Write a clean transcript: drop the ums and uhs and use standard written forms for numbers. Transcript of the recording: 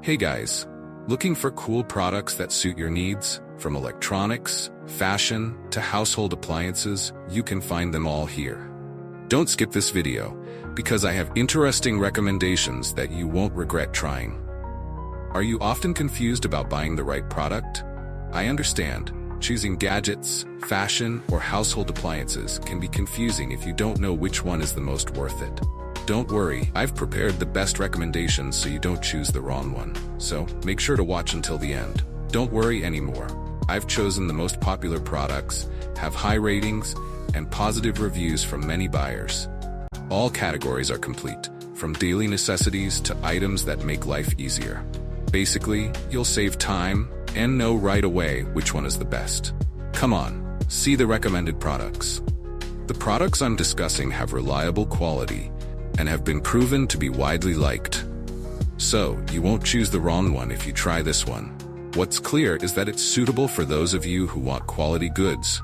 Hey guys, looking for cool products that suit your needs? From electronics, fashion, to household appliances, you can find them all here. Don't skip this video, because I have interesting recommendations that you won't regret trying. Are you often confused about buying the right product? I understand. Choosing gadgets, fashion, or household appliances can be confusing if you don't know which one is the most worth it. Don't worry, I've prepared the best recommendations so you don't choose the wrong one. So, make sure to watch until the end. Don't worry anymore. I've chosen the most popular products, have high ratings, and positive reviews from many buyers. All categories are complete, from daily necessities to items that make life easier. Basically, you'll save time and know right away which one is the best. Come on, see the recommended products. The products I'm discussing have reliable quality and have been proven to be widely liked. So, you won't choose the wrong one if you try this one. What's clear is that it's suitable for those of you who want quality goods.